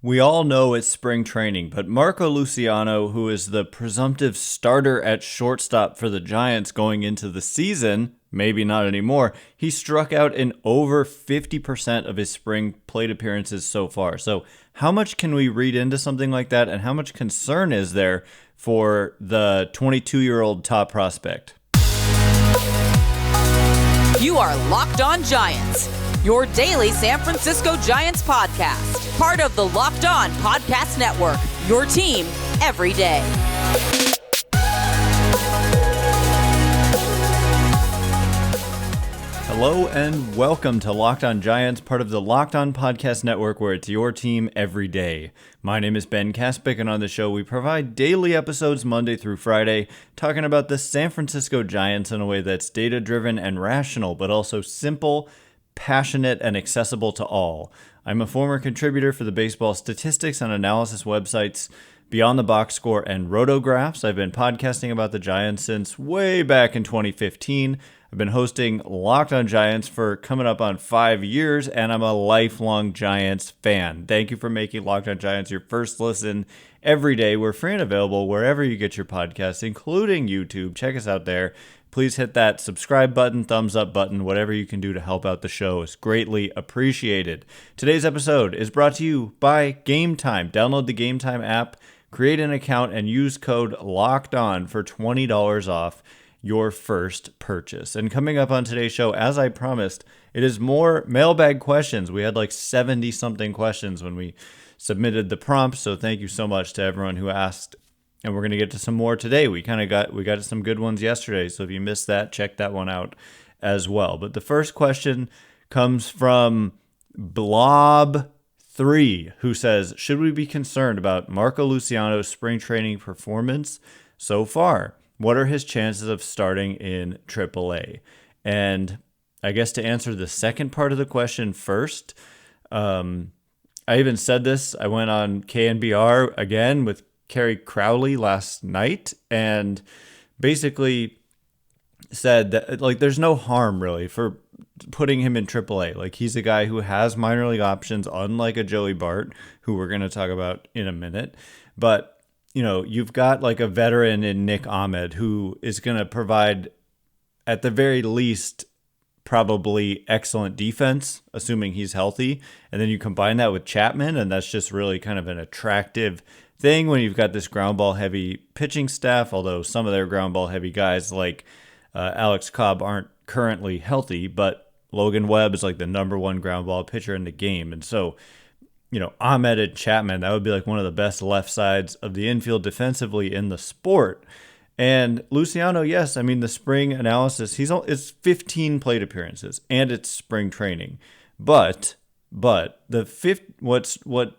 We all know it's spring training, but Marco Luciano, who is the presumptive starter at shortstop for the Giants going into the season, maybe not anymore, he struck out in over 50% of his spring plate appearances so far. So how much can we read into something like that, and how much concern is there for the 22-year-old top prospect? You are Locked On Giants, your daily San Francisco Giants podcast. Part of the Locked On Podcast Network, your team every day. Hello and welcome to Locked On Giants, part of the Locked On Podcast Network, where it's your team every day. My name is Ben Kaspick, and on the show we provide daily episodes Monday through Friday, talking about the San Francisco Giants in a way that's data-driven and rational, but also simple, passionate, and accessible to all. I'm a former contributor for the baseball statistics and analysis websites Beyond the Box Score and Rotographs. I've been podcasting about the Giants since way back in 2015. I've been hosting Locked On Giants for coming up on 5 years, and I'm a lifelong Giants fan. Thank you for making Locked On Giants your first listen every day. We're free and available wherever you get your podcasts, including YouTube. Check us out there. Please hit that subscribe button, thumbs up button, whatever you can do to help out the show is greatly appreciated. Today's episode is brought to you by Game Time. Download the Game Time app, create an account, and use code LOCKEDON for $20 off your first purchase. And coming up on today's show, as I promised, it is more mailbag questions. We had like 70-something questions when we submitted the prompt, so thank you so much to everyone who asked. And we're going to get to some more today. We got to some good ones yesterday, so if you missed that, check that one out as well. But the first question comes from Blob3, who says, should we be concerned about Marco Luciano's spring training performance so far? What are his chances of starting in AAA? And I guess to answer the second part of the question first, I even said this. I went on KNBR again with Kerry Crowley last night and basically said that like there's no harm really for putting him in AAA. Like he's a guy who has minor league options, unlike a Joey Bart, who we're going to talk about in a minute. But you know, you've got like a veteran in Nick Ahmed who is going to provide, at the very least, probably excellent defense, assuming he's healthy. And then you combine that with Chapman, and that's just really kind of an attractive thing when you've got this ground ball heavy pitching staff, although some of their ground ball heavy guys like Alex Cobb aren't currently healthy, but Logan Webb is like the number one ground ball pitcher in the game. And so, you know, Ahmed and Chapman, that would be like one of the best left sides of the infield defensively in the sport. And Luciano, yes, I mean, the spring analysis, it's 15 plate appearances and it's spring training. But what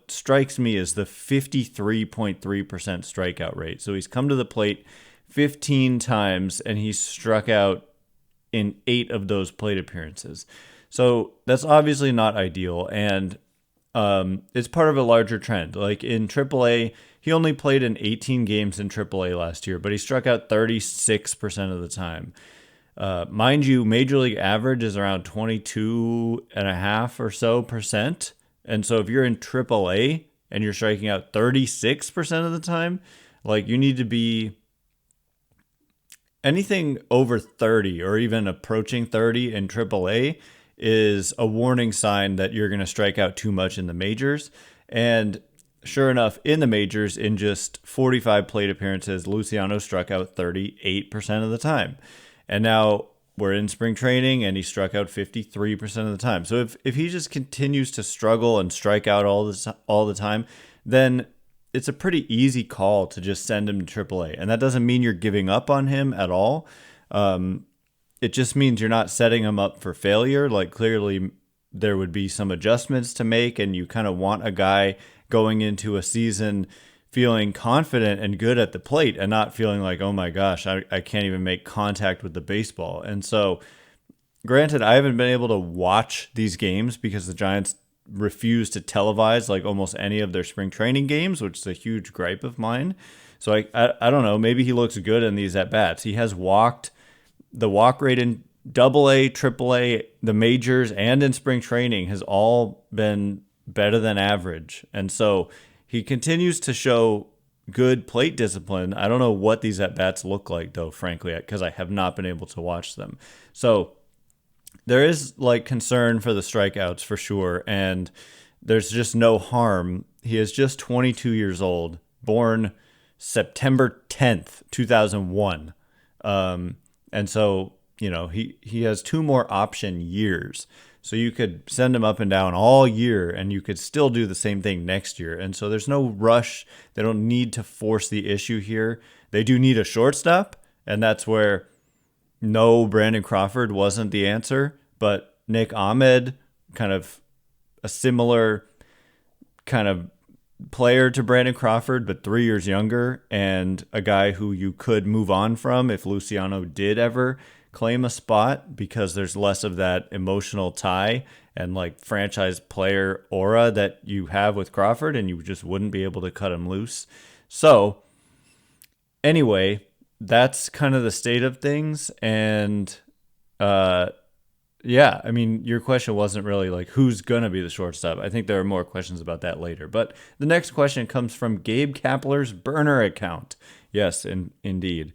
strikes me is the 53.3% strikeout rate. So he's come to the plate 15 times and he's struck out in 8 of those plate appearances. So that's obviously not ideal, and it's part of a larger trend. Like in AAA, he only played in 18 games in AAA last year, but he struck out 36% of the time. Mind you, major league average is around 22.5% or so. And so if you're in AAA and you're striking out 36% of the time, like you need to be anything over 30 or even approaching 30 in AAA is a warning sign that you're going to strike out too much in the majors. And sure enough, in the majors, in just 45 plate appearances, Luciano struck out 38% of the time. And now we're in spring training and he struck out 53% of the time. So if he just continues to struggle and strike out all the time, then it's a pretty easy call to just send him to AAA. And that doesn't mean you're giving up on him at all. It just means you're not setting him up for failure. Like clearly there would be some adjustments to make, and you kind of want a guy going into a season feeling confident and good at the plate and not feeling like, oh my gosh, I can't even make contact with the baseball. And so granted, I haven't been able to watch these games because the Giants refuse to televise like almost any of their spring training games, which is a huge gripe of mine. So I don't know, maybe he looks good in these at-bats. He has walked. The walk rate in AA, AAA, the majors, and in spring training has all been better than average. And so he continues to show good plate discipline. I don't know what these at-bats look like, though, frankly, because I have not been able to watch them. So there is like concern for the strikeouts for sure, and there's just no harm. He is just 22 years old, born September 10th, 2001. And so, he has 2 more option years. So you could send him up and down all year, and you could still do the same thing next year. And so there's no rush. They don't need to force the issue here. They do need a shortstop, and that's where no, Brandon Crawford wasn't the answer. But Nick Ahmed, kind of a similar kind of player to Brandon Crawford, but 3 years younger, and a guy who you could move on from if Luciano did ever claim a spot, because there's less of that emotional tie and like franchise player aura that you have with Crawford, and you just wouldn't be able to cut him loose. So anyway, that's kind of the state of things. And yeah, I mean, your question wasn't really like who's going to be the shortstop. I think there are more questions about that later. But the next question comes from Gabe Kapler's burner account. Yes, indeed.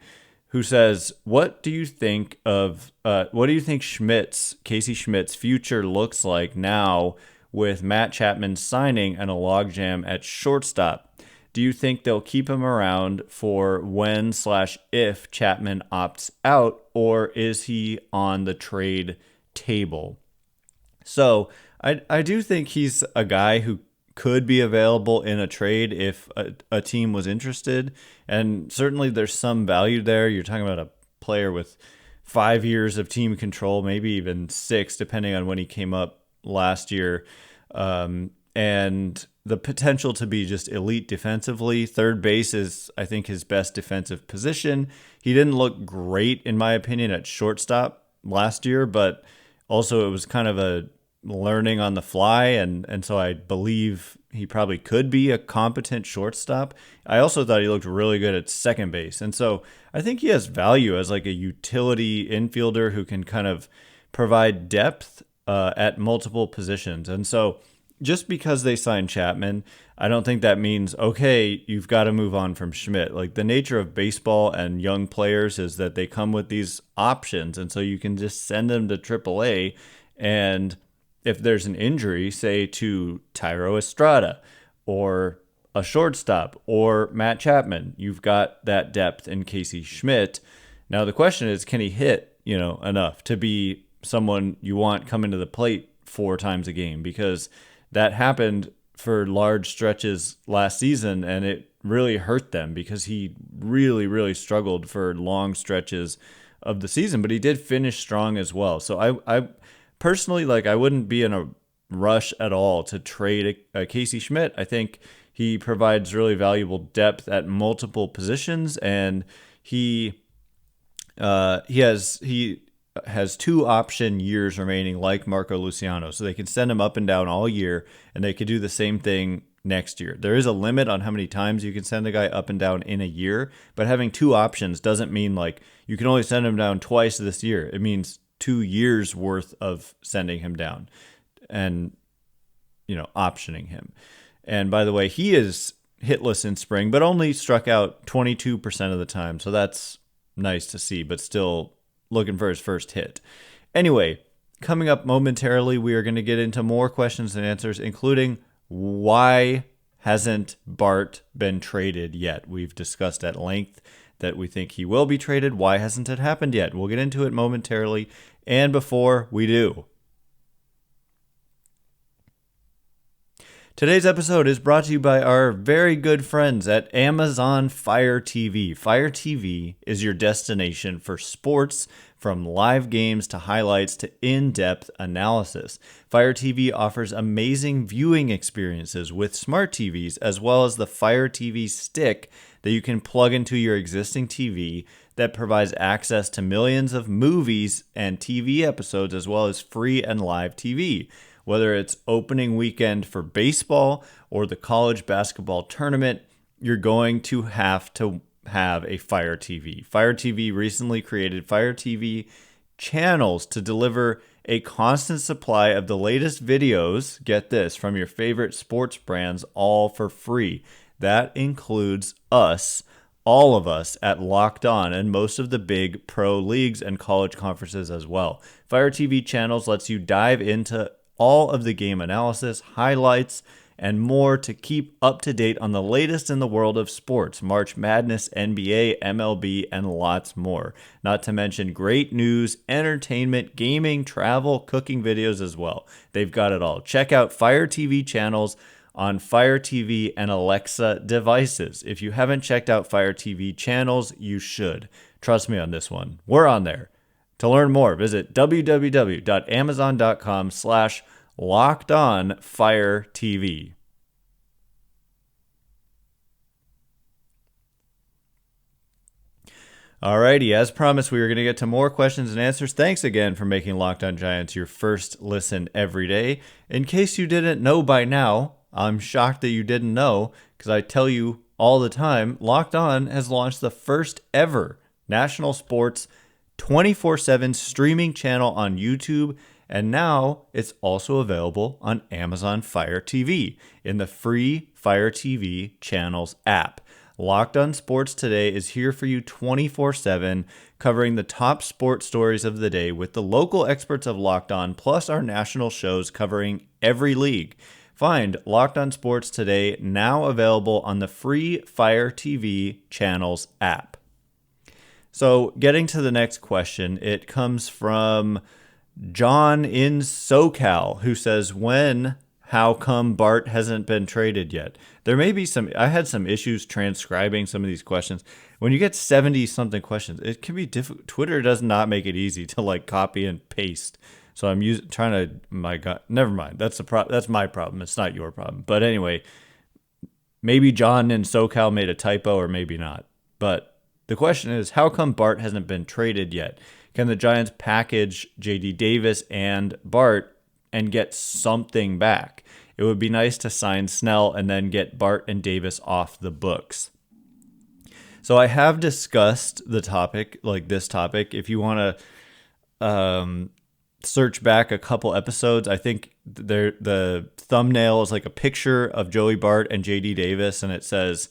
Who says, what do you think Casey Schmitt's future looks like now with Matt Chapman signing and a logjam at shortstop? Do you think they'll keep him around for when/if Chapman opts out, or is he on the trade table? So I do think he's a guy who could be available in a trade if a team was interested. And certainly there's some value there. You're talking about a player with 5 years of team control, maybe even 6, depending on when he came up last year. And the potential to be just elite defensively. Third base is, I think, his best defensive position. He didn't look great, in my opinion, at shortstop last year, but also it was kind of a learning on the fly, and so I believe he probably could be a competent shortstop. I also thought he looked really good at second base, and so I think he has value as like a utility infielder who can kind of provide depth at multiple positions. And so just because they signed Chapman, I don't think that means, okay, you've got to move on from Schmitt. Like, the nature of baseball and young players is that they come with these options, and so you can just send them to AAA, and if there's an injury, say to Tyro Estrada or a shortstop or Matt Chapman, you've got that depth in Casey Schmitt. Now the question is, can he hit, enough to be someone you want coming to the plate 4 times a game? Because that happened for large stretches last season, and it really hurt them because he really, really struggled for long stretches of the season, but he did finish strong as well. So I personally, I wouldn't be in a rush at all to trade a Casey Schmitt. I think he provides really valuable depth at multiple positions, and he has 2 option years remaining, like Marco Luciano, so they can send him up and down all year, and they could do the same thing next year. There is a limit on how many times you can send a guy up and down in a year, but having 2 options doesn't mean you can only send him down twice this year. It means 2 years worth of sending him down and, optioning him. And by the way, he is hitless in spring, but only struck out 22% of the time. So that's nice to see, but still looking for his first hit. Anyway, coming up momentarily, we are going to get into more questions and answers, including why hasn't Bart been traded yet? We've discussed at length that we think he will be traded. Why hasn't it happened yet? We'll get into it momentarily. And before we do, today's episode is brought to you by our very good friends at Amazon Fire TV. Fire TV is your destination for sports, from live games to highlights to in-depth analysis. Fire TV offers amazing viewing experiences with smart TVs, as well as the Fire TV stick that you can plug into your existing TV that provides access to millions of movies and TV episodes, as well as free and live TV. Whether it's opening weekend for baseball or the college basketball tournament, you're going to have a Fire TV. Fire TV recently created Fire TV channels to deliver a constant supply of the latest videos, get this, from your favorite sports brands, all for free. That includes us, all of us at Locked On, and most of the big pro leagues and college conferences as well. Fire TV Channels lets you dive into all of the game analysis, highlights, and more to keep up to date on the latest in the world of sports, March Madness, NBA, MLB, and lots more. Not to mention great news, entertainment, gaming, travel, cooking videos as well. They've got it all. Check out Fire TV Channels on Fire TV and Alexa devices. If you haven't checked out Fire TV Channels, you should. Trust me on this one. We're on there. To learn more, visit www.amazon.com/LockedOnFireTV. Alrighty, as promised, we were going to get to more questions and answers. Thanks again for making Locked On Giants your first listen every day. In case you didn't know by now, I'm shocked that you didn't know, because I tell you all the time, Locked On has launched the first ever national sports 24/7 streaming channel on YouTube, and now it's also available on Amazon Fire TV in the free Fire TV Channels app. Locked On Sports Today is here for you 24/7, covering the top sports stories of the day with the local experts of Locked On, plus our national shows covering every league. Find Locked On Sports Today now available on the free Fire TV Channels app. So getting to the next question, it comes from John in SoCal, who says, how come Bart hasn't been traded yet? There may be I had some issues transcribing some of these questions. When you get 70 something questions, it can be difficult. Twitter does not make it easy to copy and paste. So I'm trying to, my God, never mind. That's my problem. It's not your problem. But anyway, maybe John in SoCal made a typo or maybe not. But the question is, how come Bart hasn't been traded yet? Can the Giants package JD Davis and Bart and get something back? It would be nice to sign Snell and then get Bart and Davis off the books. So I have discussed the topic, this topic. If you want to search back a couple episodes, I think the thumbnail is a picture of Joey Bart and JD Davis, and it says,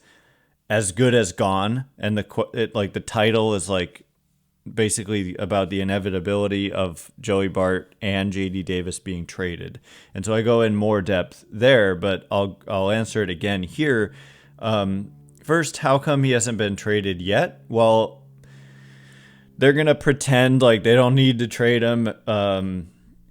"As good as gone," and the title is basically about the inevitability of Joey Bart and JD Davis being traded. And so I go in more depth there, but I'll answer it again here. First, how come he hasn't been traded yet? Well, they're going to pretend like they don't need to trade him.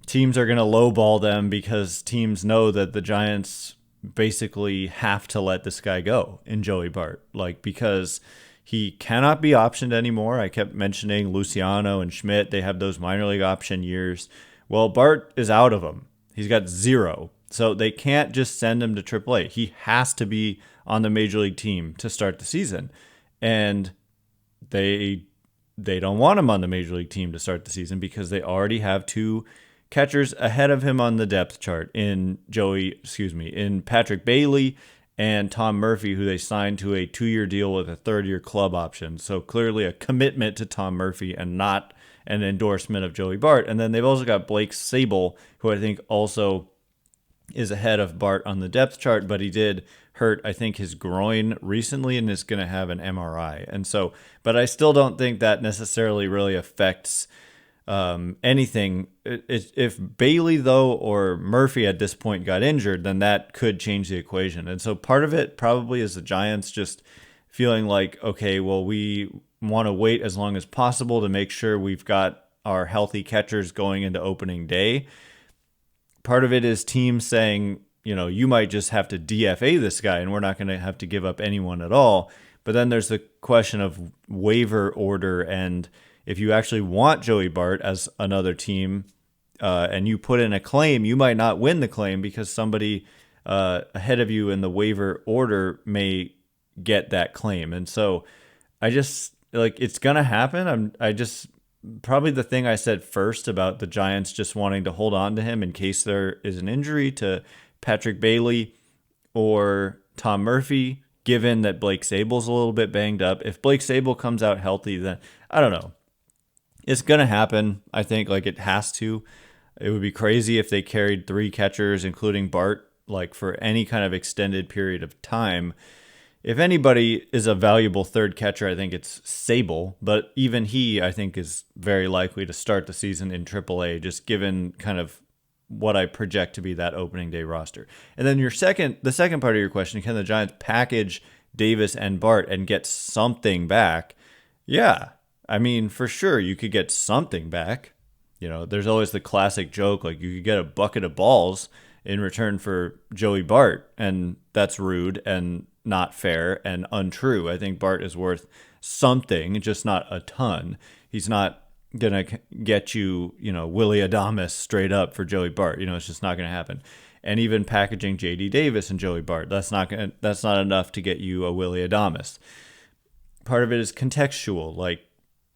Teams are going to lowball them because teams know that the Giants basically have to let this guy go in Joey Bart, because he cannot be optioned anymore. I kept mentioning Luciano and Schmitt. They have those minor league option years. Well, Bart is out of them. He's got 0. So they can't just send him to AAA. He has to be on the major league team to start the season. And they don't want him on the major league team to start the season because they already have 2 catchers ahead of him on the depth chart in Patrick Bailey and Tom Murphy, who they signed to a 2-year deal with a 3rd-year club option. So clearly a commitment to Tom Murphy and not an endorsement of Joey Bart. And then they've also got Blake Sable, who I think also is ahead of Bart on the depth chart, but he did hurt, I think, his groin recently and is going to have an MRI. And so, but I still don't think that necessarily really affects anything. If Bailey, though, or Murphy at this point got injured, then that could change the equation. And so part of it probably is the Giants just feeling like, okay, well, we want to wait as long as possible to make sure we've got our healthy catchers going into opening day. Part of it is teams saying, you might just have to DFA this guy and we're not going to have to give up anyone at all. But then there's the question of waiver order, and if you actually want Joey Bart as another team and you put in a claim, you might not win the claim because somebody ahead of you in the waiver order may get that claim. And so I just, it's going to happen. Probably the thing I said first about the Giants just wanting to hold on to him in case there is an injury to Patrick Bailey or Tom Murphy, given that Blake Sable's a little bit banged up. If Blake Sable comes out healthy, then I don't know. It's going to happen. I think it has to. It would be crazy if they carried 3 catchers, including Bart, like for any kind of extended period of time. If anybody is a valuable third catcher, I think it's Sable, but even he, I think, is very likely to start the season in AAA, just given kind of what I project to be that opening day roster. And then the second part of your question, can the Giants package Davis and Bart and get something back? Yeah, I mean, for sure, you could get something back. You know, there's always the classic joke, like you could get a bucket of balls in return for Joey Bart, and that's rude and not fair and untrue. I think Bart is worth something, just not a ton. He's not going to get you, Willie Adames straight up for Joey Bart. It's just not going to happen. And even packaging JD Davis and Joey Bart, that's not enough to get you a Willie Adames. Part of it is contextual. Like,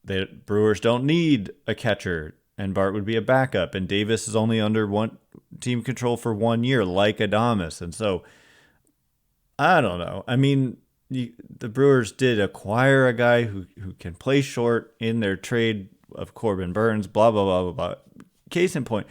the Brewers don't need a catcher, and Bart would be a backup, and Davis is only under one team control for 1 year, like Adames. And so, I don't know. I mean, the Brewers did acquire a guy who can play short in their trade of Corbin Burns, blah, blah, blah, blah, blah. Case in point,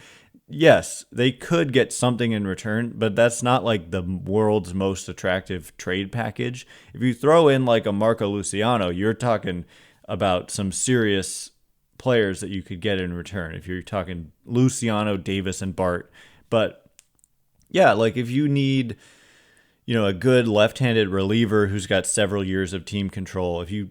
yes, they could get something in return, but that's not like the world's most attractive trade package. If you throw in like a Marco Luciano, you're talking about some serious players that you could get in return. If you're talking Luciano, Davis, and Bart. But yeah, like if you need, a good left-handed reliever who's got several years of team control, if you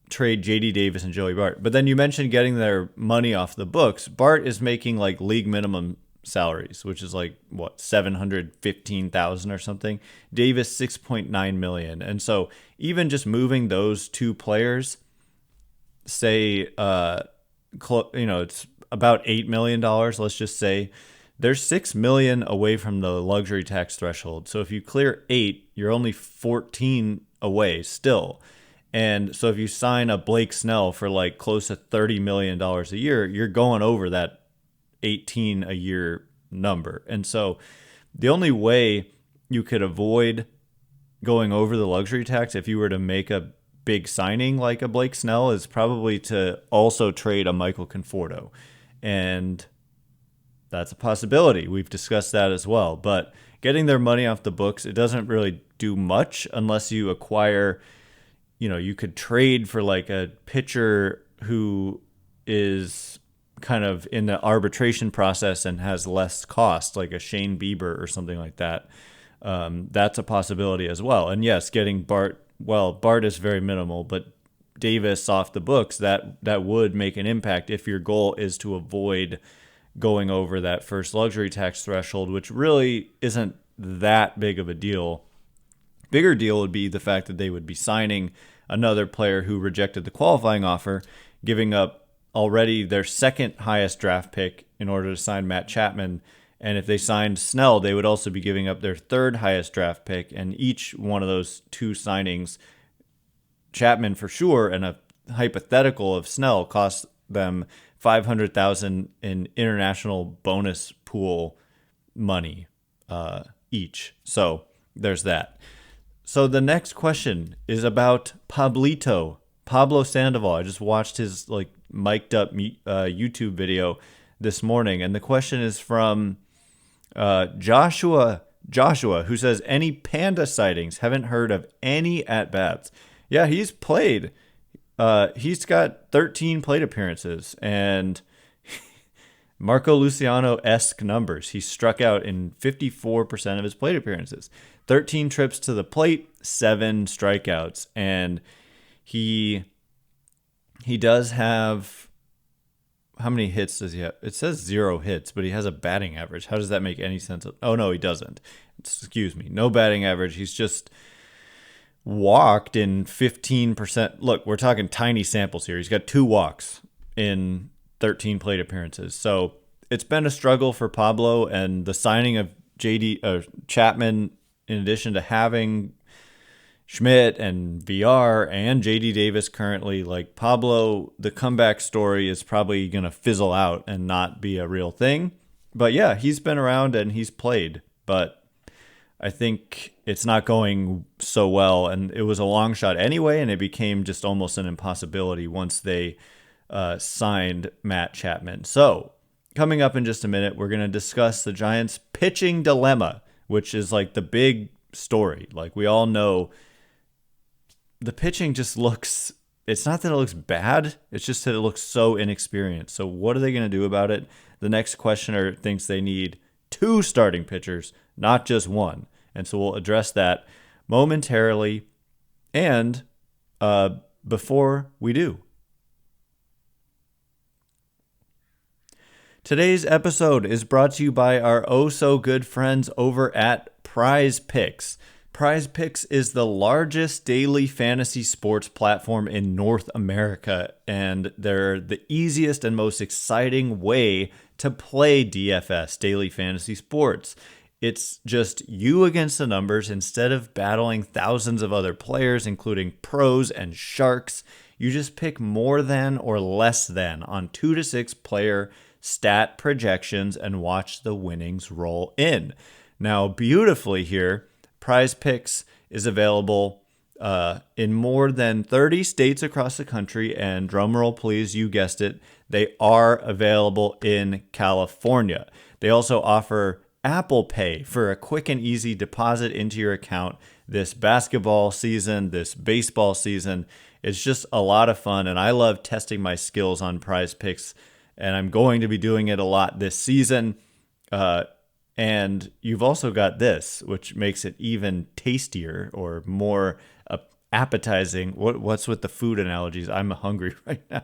trade JD Davis and Joey Bart. But then you mentioned getting their money off the books. Bart is making like league minimum salaries, which is like what, $715,000 or something. Davis $6.9 million. And so even just moving those two players, say it's about $8 million, let's just say, they're $6 million away from the luxury tax threshold. So if you clear 8, you're only 14 away still. And so if you sign a Blake Snell for like close to $30 million a year, you're going over that 18 a year number. And so the only way you could avoid going over the luxury tax if you were to make a big signing like a Blake Snell is probably to also trade a Michael Conforto. And that's a possibility. We've discussed that as well. But getting their money off the books, it doesn't really do much unless you acquire, you could trade for like a pitcher who is kind of in the arbitration process and has less cost, like a Shane Bieber or something like that. That's a possibility as well. And yes, getting Bart is very minimal, but Davis off the books, that would make an impact if your goal is to avoid going over that first luxury tax threshold, which really isn't that big of a deal. Bigger deal would be the fact that they would be signing another player who rejected the qualifying offer, giving up already their second highest draft pick in order to sign Matt Chapman. And if they signed Snell, they would also be giving up their third highest draft pick. And each one of those two signings, Chapman for sure, and a hypothetical of Snell, cost them $500,000 in international bonus pool money each. So there's that. So the next question is about Pablo Sandoval. I just watched his like mic'd up YouTube video this morning, and the question is from Joshua, who says, any Panda sightings? Haven't heard of any at-bats. Yeah, he's played. He's got 13 plate appearances and Marco Luciano-esque numbers. He struck out in 54% of his plate appearances. 13 trips to the plate, 7 strikeouts. And he does have... How many hits does he have? It says 0 hits, but he has a batting average. How does that make any sense? Oh, no, he doesn't. Excuse me. No batting average. He's just walked in 15%. Look, we're talking tiny samples here. He's got 2 walks in 13 plate appearances. So it's been a struggle for Pablo, and the signing of Chapman, in addition to having Schmitt and VR and JD Davis currently, like Pablo, the comeback story is probably going to fizzle out and not be a real thing. But yeah, he's been around and he's played, but I think it's not going so well. And it was a long shot anyway, and it became just almost an impossibility once they signed Matt Chapman. So coming up in just a minute, we're going to discuss the Giants' pitching dilemma, which is like the big story. Like we all know, the pitching just looks, it's not that it looks bad, it's just that it looks so inexperienced. So what are they going to do about it? The next questioner thinks they need 2 starting pitchers, not just 1. And so we'll address that momentarily. And before we do, today's episode is brought to you by our oh-so-good friends over at Prize Picks. Prize Picks is the largest daily fantasy sports platform in North America, and they're the easiest and most exciting way to play DFS, daily fantasy sports. It's just you against the numbers instead of battling thousands of other players, including pros and sharks. You just pick more than or less than on 2 to 6 player stat projections and watch the winnings roll in. Now, beautifully here, Prize Picks is available in more than 30 states across the country, and drumroll please, you guessed it, they are available in California. They also offer Apple Pay for a quick and easy deposit into your account this basketball season, this baseball season. It's just a lot of fun, and I love testing my skills on Prize Picks, and I'm going to be doing it a lot this season. And you've also got this, which makes it even tastier or more appetizing. What's with the food analogies? I'm hungry right now.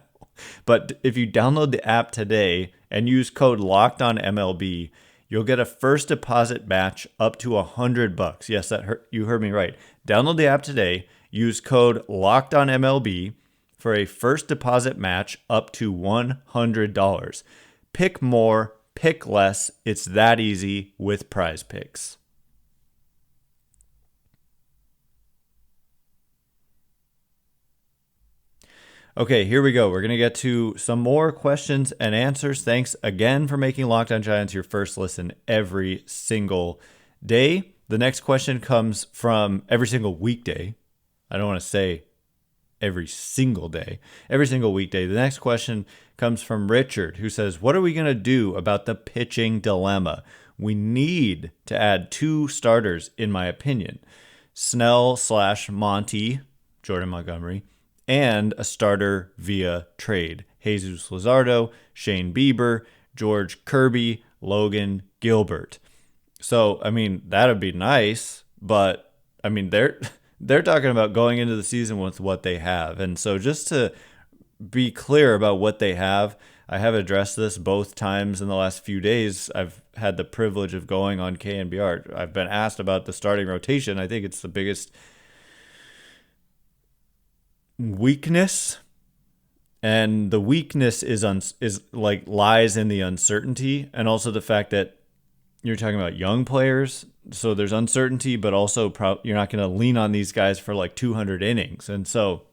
But if you download the app today and use code LOCKEDONMLB, you'll get a first deposit match up to $100. Yes, you heard me right. Download the app today. Use code LOCKEDONMLB for a first deposit match up to $100. Pick more. Pick less. It's that easy with Prize Picks. Okay, here we go. We're going to get to some more questions and answers. Thanks again for making Locked On Giants your first listen every single day. The next question comes from every single weekday. I don't want to say every single day, every single weekday. The next question comes from Richard, who says, what are we going to do about the pitching dilemma? We need to add 2 starters, in my opinion. Snell/Monty, Jordan Montgomery, and a starter via trade. Jesus Luzardo, Shane Bieber, George Kirby, Logan Gilbert. So, I mean, that would be nice, but, I mean, they're talking about going into the season with what they have. And so just to be clear about what they have, I have addressed this both times in the last few days. I've had the privilege of going on KNBR. I've been asked about the starting rotation. I think it's the biggest weakness, and the weakness is lies in the uncertainty, and also the fact that you're talking about young players, so there's uncertainty, but also you're not going to lean on these guys for like 200 innings. And so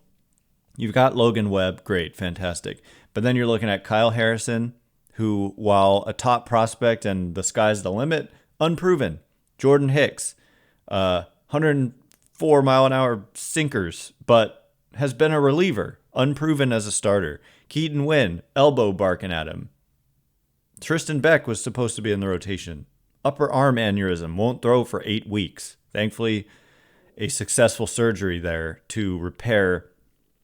you've got Logan Webb, great, fantastic. But then you're looking at Kyle Harrison, who, while a top prospect and the sky's the limit, unproven. Jordan Hicks, 104 mile an hour sinkers, but has been a reliever, unproven as a starter. Keaton Wynn, elbow barking at him. Tristan Beck was supposed to be in the rotation. Upper arm aneurysm, won't throw for 8 weeks. Thankfully, a successful surgery there to repair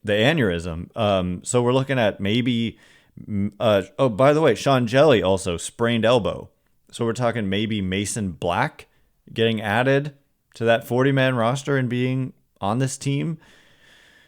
the aneurysm. So we're looking at maybe, by the way, Sean Jelly also sprained elbow. So we're talking maybe Mason Black getting added to that 40-man roster and being on this team.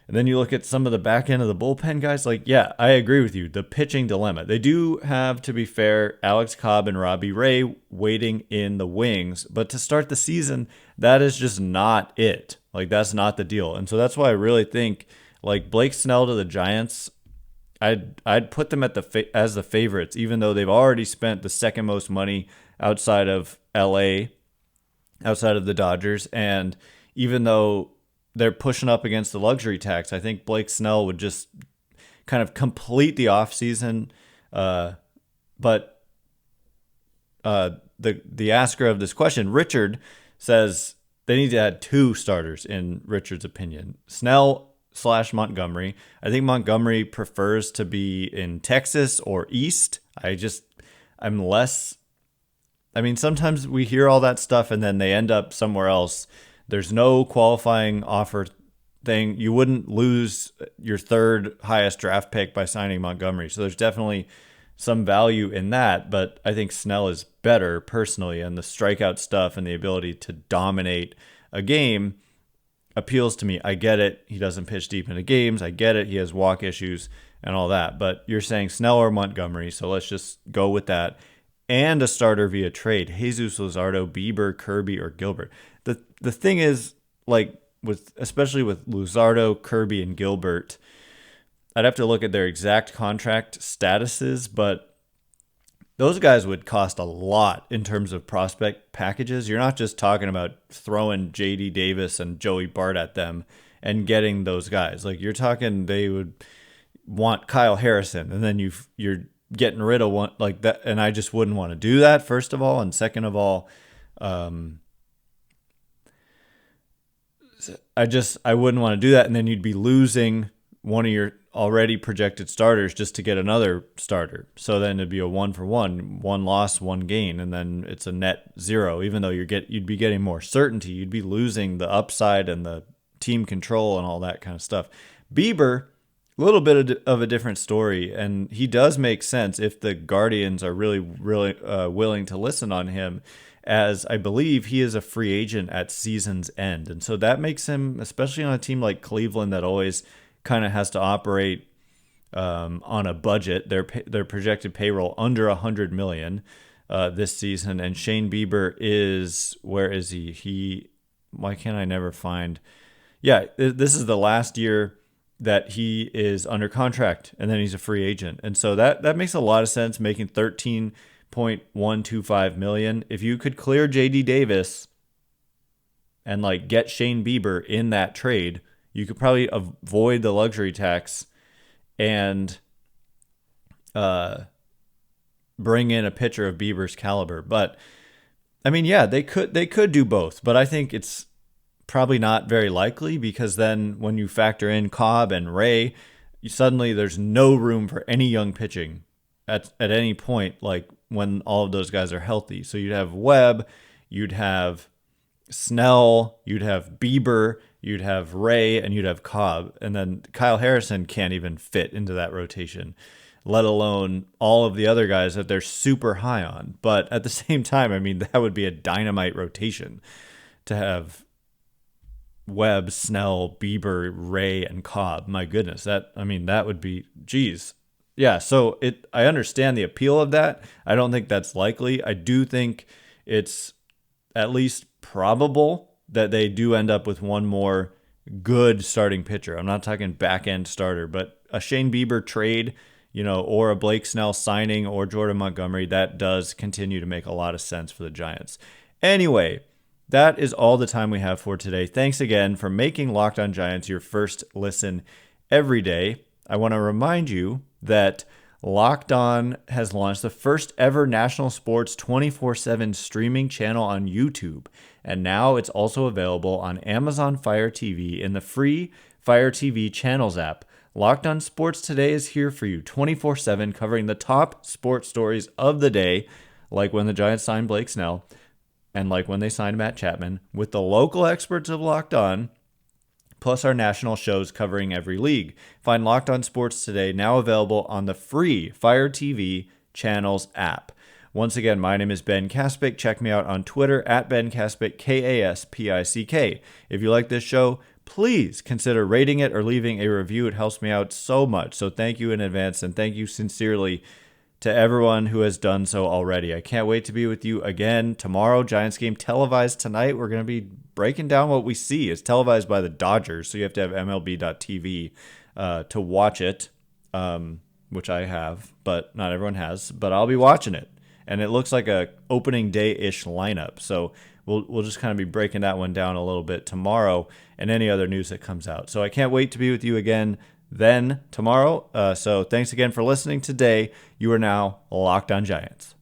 And then you look at some of the back end of the bullpen guys. Like, yeah, I agree with you. The pitching dilemma. They do have, to be fair, Alex Cobb and Robbie Ray waiting in the wings. But to start the season, that is just not it. Like, that's not the deal. And so that's why I really think, like, Blake Snell to the Giants, I'd put them at as the favorites, even though they've already spent the second most money outside of LA, outside of the Dodgers. And even though they're pushing up against the luxury tax, I think Blake Snell would just kind of complete the offseason. But the asker of this question, Richard, says they need to add 2 starters, in Richard's opinion. Snell/Montgomery. I think Montgomery prefers to be in Texas or East. I I'm less. I mean, sometimes we hear all that stuff and then they end up somewhere else. There's no qualifying offer thing. You wouldn't lose your third highest draft pick by signing Montgomery. So there's definitely some value in that. But I think Snell is better personally, and the strikeout stuff and the ability to dominate a game appeals to me. I get it. He doesn't pitch deep into games. I get it. He has walk issues and all that. But you're saying Snell or Montgomery. So let's just go with that. And a starter via trade. Jesus Luzardo, Bieber, Kirby, or Gilbert. The thing is, like, especially with Luzardo, Kirby, and Gilbert, I'd have to look at their exact contract statuses, but those guys would cost a lot in terms of prospect packages. You're not just talking about throwing J.D. Davis and Joey Bart at them and getting those guys. Like, you're talking they would want Kyle Harrison, and then you're getting rid of one like that, and I just wouldn't want to do that, first of all, and second of all, I wouldn't want to do that, and then you'd be losing one of your already projected starters just to get another starter. So then it'd be a 1-for-1, one loss, one gain, and then it's a net zero. Even though you'd be getting more certainty, you'd be losing the upside and the team control and all that kind of stuff. Bieber, a little bit of a different story, and he does make sense if the Guardians are really, really willing to listen on him, as I believe he is a free agent at season's end. And so that makes him, especially on a team like Cleveland that always kind of has to operate on a budget, their projected payroll under $100 million this season. And Shane Bieber is, where is he? Why can't I never find? Yeah, this is the last year that he is under contract, and then he's a free agent. And so that makes a lot of sense, making $13.125 million. If you could clear JD Davis and like get Shane Bieber in that trade, you could probably avoid the luxury tax and bring in a pitcher of Bieber's caliber. But I mean, yeah, they could do both, but I think it's probably not very likely, because then when you factor in Cobb and Ray, suddenly there's no room for any young pitching at any point, like when all of those guys are healthy. So you'd have Webb, you'd have Snell, you'd have Bieber, you'd have Ray, and you'd have Cobb. And then Kyle Harrison can't even fit into that rotation, let alone all of the other guys that they're super high on. But at the same time, I mean, that would be a dynamite rotation to have Webb, Snell, Bieber, Ray, and Cobb. My goodness, that would be, geez. Yeah, so I understand the appeal of that. I don't think that's likely. I do think it's at least probable that they do end up with one more good starting pitcher. I'm not talking back-end starter, but a Shane Bieber trade, or a Blake Snell signing, or Jordan Montgomery, that does continue to make a lot of sense for the Giants. Anyway, that is all the time we have for today. Thanks again for making Locked On Giants your first listen every day. I want to remind you that Locked On has launched the first ever national sports 24/7 streaming channel on YouTube. And now it's also available on Amazon Fire TV in the free Fire TV Channels app. Locked On Sports Today is here for you 24/7, covering the top sports stories of the day, like when the Giants signed Blake Snell, and like when they signed Matt Chapman, with the local experts of Locked On, plus our national shows covering every league. Find Locked On Sports Today, now available on the free Fire TV Channels app. Once again, my name is Ben Kaspick. Check me out on Twitter at Ben Kaspick, Kaspick. If you like this show, please consider rating it or leaving a review. It helps me out so much. So thank you in advance, and thank you sincerely to everyone who has done so already. I can't wait to be with you again tomorrow. Giants game televised tonight. We're going to be breaking down what we see. It's televised by the Dodgers, so you have to have MLB.TV to watch it, which I have, but not everyone has. But I'll be watching it, and it looks like a opening day-ish lineup. So we'll just kind of be breaking that one down a little bit tomorrow, and any other news that comes out. So I can't wait to be with you again then tomorrow. So thanks again for listening today. You are now Locked On Giants.